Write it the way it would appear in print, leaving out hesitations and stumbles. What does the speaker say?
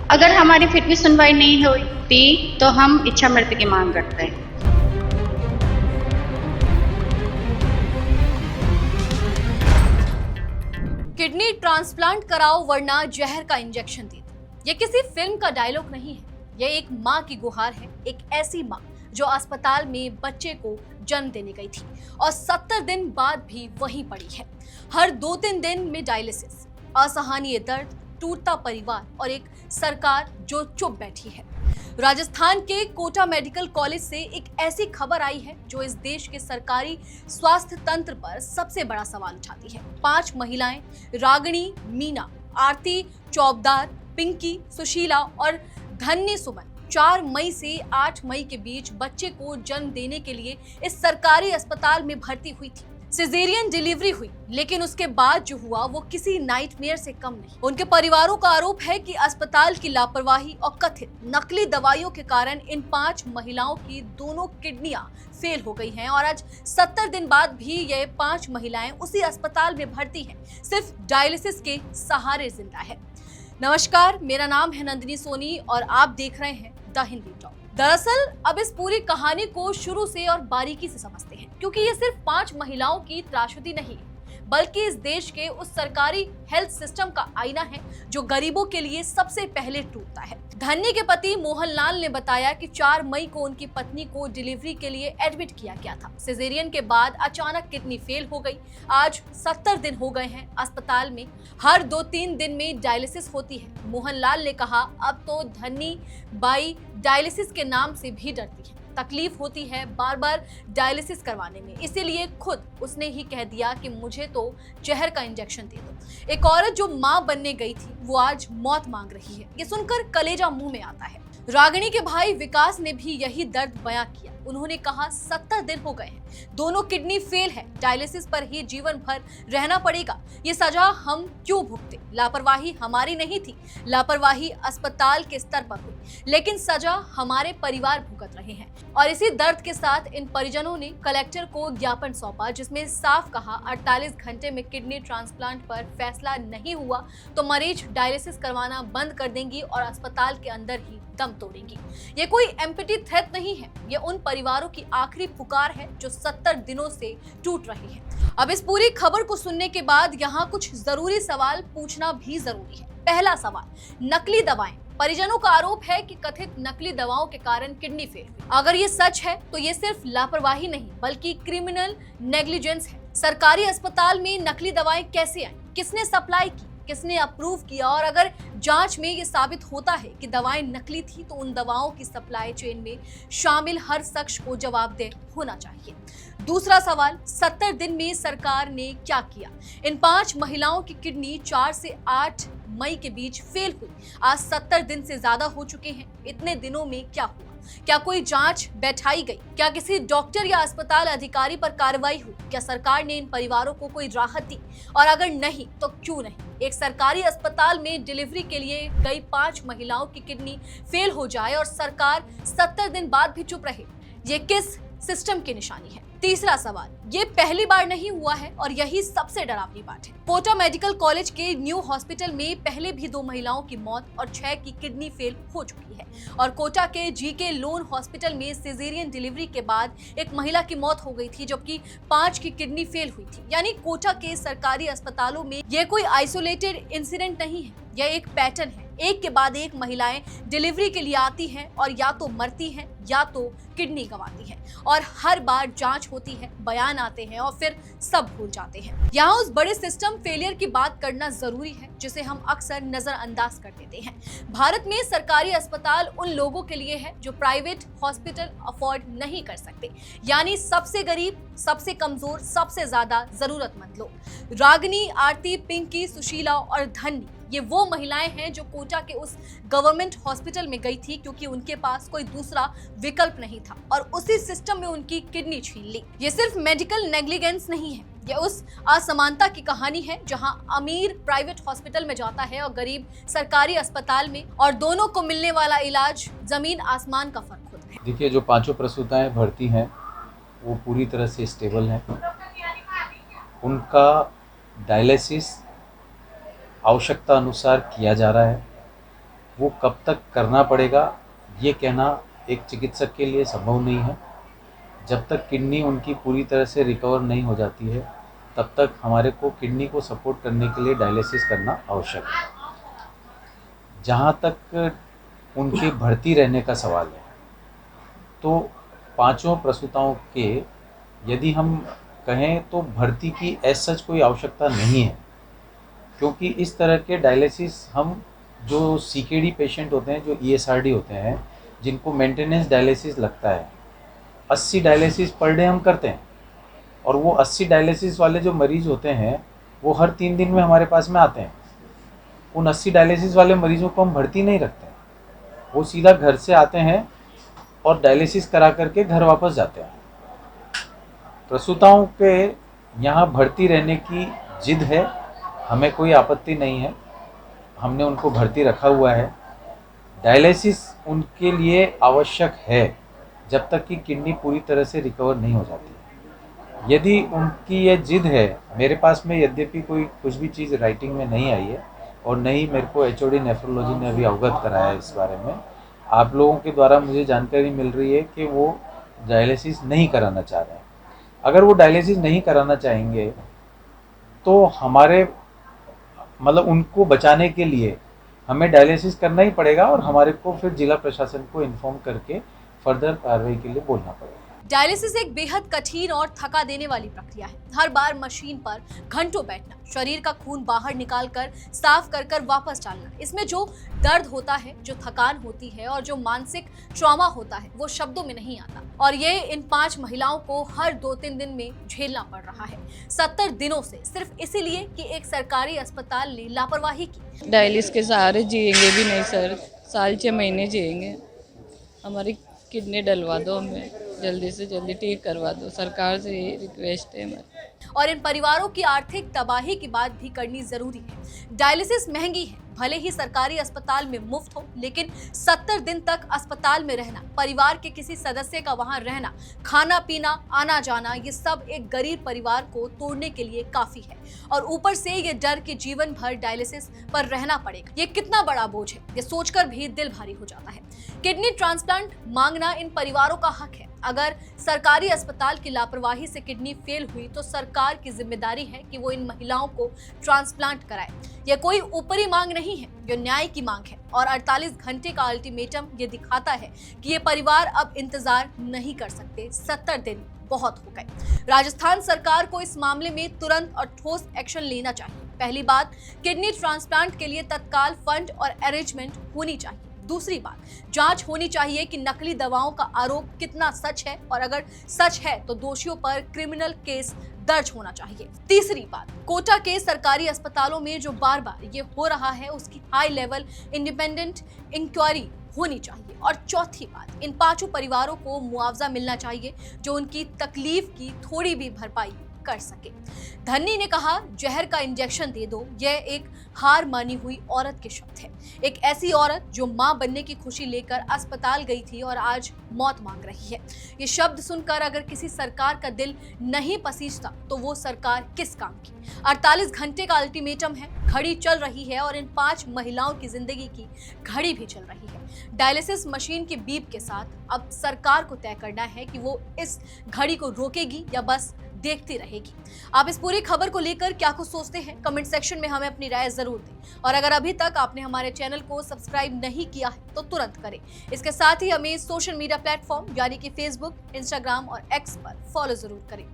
अगर हमारी फिर भी सुनवाई नहीं होती तो हम इच्छा मृत्यु की मांग करते हैं। किडनी ट्रांसप्लांट कराओ वरना जहर का इंजेक्शन दे दो। ये किसी फिल्म का डायलॉग नहीं है, ये एक माँ की गुहार है। एक ऐसी माँ जो अस्पताल में बच्चे को जन्म देने गई थी और 70 दिन बाद भी वहीं पड़ी है। हर 2-3 दिन में डायलिसिस, असहनीय दर्द, टूटता परिवार और एक सरकार जो चुप बैठी है। राजस्थान के कोटा मेडिकल कॉलेज से एक ऐसी खबर आई है जो इस देश के सरकारी स्वास्थ्य तंत्र पर सबसे बड़ा सवाल उठाती है। 5 महिलाएं रागिनी, मीना, आरती, चौबदार, पिंकी, सुशीला और धन्य सुमन 4 मई से 8 मई के बीच बच्चे को जन्म देने के लिए इस सरकारी अस्पताल में भर्ती हुई थी। सिजेरियन डिलीवरी हुई, लेकिन उसके बाद जो हुआ वो किसी नाइटमेयर से कम नहीं। उनके परिवारों का आरोप है कि अस्पताल की लापरवाही और कथित नकली दवाइयों के कारण इन 5 महिलाओं की दोनों किडनियां फेल हो गई हैं और आज 70 दिन बाद भी ये 5 महिलाएं उसी अस्पताल में भर्ती हैं, सिर्फ डायलिसिस के सहारे जिंदा है। नमस्कार, मेरा नाम है नंदिनी सोनी और आप देख रहे हैं द हिंदी टॉक। दरअसल अब इस पूरी कहानी को शुरू से और बारीकी से समझते हैं, क्योंकि ये सिर्फ 5 महिलाओं की त्रासदी नहीं है, बल्कि इस देश के उस सरकारी हेल्थ सिस्टम का आईना है जो गरीबों के लिए सबसे पहले टूटता है। धन्य के पति मोहनलाल ने बताया कि 4 मई को उनकी पत्नी को डिलीवरी के लिए एडमिट किया गया था। सिजेरियन के बाद अचानक किडनी फेल हो गई। आज 70 दिन हो गए हैं अस्पताल में, हर 2-3 दिन में डायलिसिस होती है। मोहनलाल ने कहा, अब तो धन्य बाई डायलिसिस के नाम से भी डरती है। तकलीफ होती है बार बार डायलिसिस करवाने में, इसीलिए खुद उसने ही कह दिया कि मुझे तो जहर का इंजेक्शन दे दो। एक औरत जो मां बनने गई थी वो आज मौत मांग रही है। ये सुनकर कलेजा मुंह में आता है। रागिनी के भाई विकास ने भी यही दर्द बयां किया। उन्होंने कहा, 70 दिन हो गए हैं, दोनों किडनी फेल है, डायलिसिस पर ही जीवन भर रहना पड़ेगा। ये सजा हम क्यों भुगते? लापरवाही हमारी नहीं थी, लापरवाही अस्पताल के स्तर पर हुई, लेकिन सजा हमारे परिवार भुगत रहे हैं। और इसी दर्द के साथ इन परिजनों ने कलेक्टर को ज्ञापन सौंपा, जिसमें साफ कहा 48 घंटे में किडनी ट्रांसप्लांट पर फैसला नहीं हुआ तो मरीज डायलिसिस करवाना बंद कर देंगी और अस्पताल के अंदर ही दम तोड़ेंगी। ये कोई एम्पैथी थ्रेट नहीं है, ये उन परिवारों की आखिरी पुकार है जो 70 दिनों से टूट रहे हैं। अब इस पूरी खबर को सुनने के बाद यहाँ कुछ जरूरी सवाल पूछना भी जरूरी है। पहला सवाल, नकली दवाएं। परिजनों का आरोप है कि कथित नकली दवाओं के कारण किडनी फेल हुई। अगर ये सच है तो ये सिर्फ लापरवाही नहीं बल्कि क्रिमिनल नेग्लिजेंस है। सरकारी अस्पताल में नकली दवाएं कैसे आई, किसने सप्लाई की, किसने अप्रूव किया? और अगर जांच में ये साबित होता है कि दवाएं नकली थी तो उन दवाओं की सप्लाई चेन में शामिल हर शख्स को जवाबदेह होना चाहिए। दूसरा सवाल, 70 दिन में सरकार ने क्या किया? इन 5 महिलाओं की किडनी 4 से 8 मई के बीच फेल हुई। आज 70 दिन से ज्यादा हो चुके हैं। इतने दिनों में क्या हुआ? क्या कोई जांच बैठाई गई? क्या किसी डॉक्टर या अस्पताल अधिकारी पर कार्रवाई हुई? क्या सरकार ने इन परिवारों को कोई राहत दी? और अगर नहीं तो क्यों नहीं? एक सरकारी अस्पताल में डिलीवरी के लिए गई 5 महिलाओं की किडनी फेल हो जाए और सरकार 70 दिन बाद भी चुप रहे, ये किस सिस्टम की निशानी है? तीसरा सवाल, ये पहली बार नहीं हुआ है और यही सबसे डरावनी बात है। कोटा मेडिकल कॉलेज के न्यू हॉस्पिटल में पहले भी 2 महिलाओं की मौत और 6 की किडनी फेल हो चुकी है और कोटा के जीके लोन हॉस्पिटल में सिजेरियन डिलीवरी के बाद एक महिला की मौत हो गई थी, जबकि 5 की किडनी फेल हुई थी। यानी कोटा के सरकारी अस्पतालों में यह कोई आइसोलेटेड इंसिडेंट नहीं है, यह एक पैटर्न है। एक के बाद एक महिलाएं डिलीवरी के लिए आती हैं और या तो मरती हैं या तो किडनी गंवाती हैं और हर बार जांच होती है, बयान आते हैं और फिर सब भूल जाते हैं। यहाँ उस बड़े सिस्टम फेलियर की बात करना जरूरी है जिसे हम अक्सर नजरअंदाज कर देते हैं। भारत में सरकारी अस्पताल उन लोगों के लिए है जो प्राइवेट हॉस्पिटल अफोर्ड नहीं कर सकते, यानी सबसे गरीब, सबसे कमजोर, सबसे ज्यादा जरूरतमंद लोग। रागिनी, आरती, पिंकी, सुशीला और धन्य ये वो महिलाएं हैं जो कोटा के उस गवर्नमेंट हॉस्पिटल में गई थी क्योंकि उनके पास कोई दूसरा विकल्प नहीं था और उसी सिस्टम में उनकी किडनी छीन ली। ये सिर्फ मेडिकल नेग्लिजेंस नहीं है, ये उस असमानता की कहानी है जहां अमीर प्राइवेट हॉस्पिटल में जाता है और गरीब सरकारी अस्पताल में, और दोनों को मिलने वाला इलाज जमीन आसमान का फर्क होता है। देखिए, जो 5 प्रसूताएं भर्ती हैं वो पूरी तरह से स्टेबल हैं। उनका डायलिसिस आवश्यकता अनुसार किया जा रहा है। वो कब तक करना पड़ेगा ये कहना एक चिकित्सक के लिए संभव नहीं है। जब तक किडनी उनकी पूरी तरह से रिकवर नहीं हो जाती है तब तक हमारे को किडनी को सपोर्ट करने के लिए डायलिसिस करना आवश्यक है। जहाँ तक उनके भर्ती रहने का सवाल है तो पांचों प्रसूताओं के यदि हम कहें तो भर्ती की एज सच कोई आवश्यकता नहीं है, क्योंकि इस तरह के डायलिसिस हम जो CKD पेशेंट होते हैं, जो ESRD होते हैं, जिनको मेंटेनेंस डायलिसिस लगता है, 80 डायलिसिस पर डे हम करते हैं और वो 80 डायलिसिस वाले जो मरीज़ होते हैं वो हर 3 दिन में हमारे पास में आते हैं। उन 80 डायलिसिस वाले मरीज़ों को हम भर्ती नहीं रखते हैं, वो सीधा घर से आते हैं और डायलिसिस करा करके घर वापस जाते हैं। प्रसूताओं के यहाँ भर्ती रहने की जिद है, हमें कोई आपत्ति नहीं है, हमने उनको भर्ती रखा हुआ है। डायलिसिस उनके लिए आवश्यक है जब तक कि किडनी पूरी तरह से रिकवर नहीं हो जाती। यदि उनकी ये जिद है, मेरे पास में यद्यपि कोई कुछ भी चीज़ राइटिंग में नहीं आई है और नहीं मेरे को HOD नेफ्रोलॉजी ने अभी अवगत कराया है इस बारे में, आप लोगों के द्वारा मुझे जानकारी मिल रही है कि वो डायलिसिस नहीं कराना चाह रहे हैं। अगर वो डायलिसिस नहीं कराना चाहेंगे तो हमारे मतलब उनको बचाने के लिए हमें डायलिसिस करना ही पड़ेगा और हमारे को फिर जिला प्रशासन को इन्फॉर्म करके फर्दर कार्रवाई के लिए बोलना पड़ेगा। डायलिसिस एक बेहद कठिन और थका देने वाली प्रक्रिया है। हर बार मशीन पर घंटों बैठना, शरीर का खून बाहर निकालकर साफ कर वापस डालना, इसमें जो दर्द होता है, जो थकान होती है और जो मानसिक ट्रॉमा होता है वो शब्दों में नहीं आता। और ये इन 5 महिलाओं को हर 2-3 दिन में झेलना पड़ रहा है, 70 दिनों से, सिर्फ इसीलिए कि एक सरकारी अस्पताल ने लापरवाही की। डायलिसिस के सहारे जिएंगे भी नहीं सर, साल 6 महीने जिएंगे। हमारी किडनी डलवा दो, हमें जल्दी से जल्दी ठीक करवा दो, सरकार से यही रिक्वेस्ट है हमारी। और इन परिवारों की आर्थिक तबाही की बात भी करनी जरूरी है। डायलिसिस महंगी है, भले ही सरकारी अस्पताल में मुफ्त हो, लेकिन 70 दिन तक अस्पताल में रहना, परिवार के किसी सदस्य का वहां रहना, खाना पीना, आना जाना, ये सब एक गरीब परिवार को तोड़ने के लिए काफी है। और ऊपर से ये डर के जीवन भर डायलिसिस पर रहना पड़ेगा। ये कितना बड़ा बोझ है, ये सोचकर भी दिल भारी हो जाता है। किडनी ट्रांसप्लांट मांगना इन परिवारों का हक है। अगर सरकारी अस्पताल की लापरवाही से किडनी फेल हुई तो सरकार की जिम्मेदारी है कि वो इन महिलाओं को ट्रांसप्लांट कराए। यह कोई ऊपरी मांग नहीं है, यह न्याय की मांग है। और 48 घंटे का अल्टीमेटम ये दिखाता है कि ये परिवार अब इंतजार नहीं कर सकते। 70 दिन बहुत हो गए। राजस्थान सरकार को इस मामले में तुरंत और ठोस एक्शन लेना चाहिए। पहली बात, किडनी ट्रांसप्लांट के लिए तत्काल फंड और अरेंजमेंट होनी चाहिए। दूसरी बात, जांच होनी चाहिए कि नकली दवाओं का आरोप कितना सच है और अगर सच है तो दोषियों पर क्रिमिनल केस दर्ज होना चाहिए। तीसरी बात, कोटा के सरकारी अस्पतालों में जो बार बार ये हो रहा है उसकी हाई लेवल इंडिपेंडेंट इंक्वायरी होनी चाहिए। और चौथी बात, इन 5 परिवारों को मुआवजा मिलना चाहिए जो उनकी तकलीफ की थोड़ी भी भरपाई कर सके। धन्नी ने कहा, जहर का इंजेक्शन दे दो, यह एक हार मानी हुई औरत के शब्द है। एक ऐसी औरत जो मां बनने की खुशी लेकर अस्पताल गई थी और आज मौत मांग रही है। ये शब्द सुनकर अगर किसी सरकार का दिल नहीं पसीजता तो वो सरकार किस काम की। 48 घंटे का अल्टीमेटम है, घड़ी चल रही है और इन 5 महिलाओं की जिंदगी की घड़ी भी चल रही है। डायलिसिस मशीन के बीप के साथ अब सरकार को तय करना है कि वो इस घड़ी को रोकेगी या बस देखती रहेगी। आप इस पूरी खबर को लेकर क्या कुछ सोचते हैं, कमेंट सेक्शन में हमें अपनी राय जरूर दें। और अगर अभी तक आपने हमारे चैनल को सब्सक्राइब नहीं किया है तो तुरंत करें। इसके साथ ही हमें सोशल मीडिया प्लेटफॉर्म यानी कि फेसबुक, इंस्टाग्राम और एक्स पर फॉलो जरूर करें।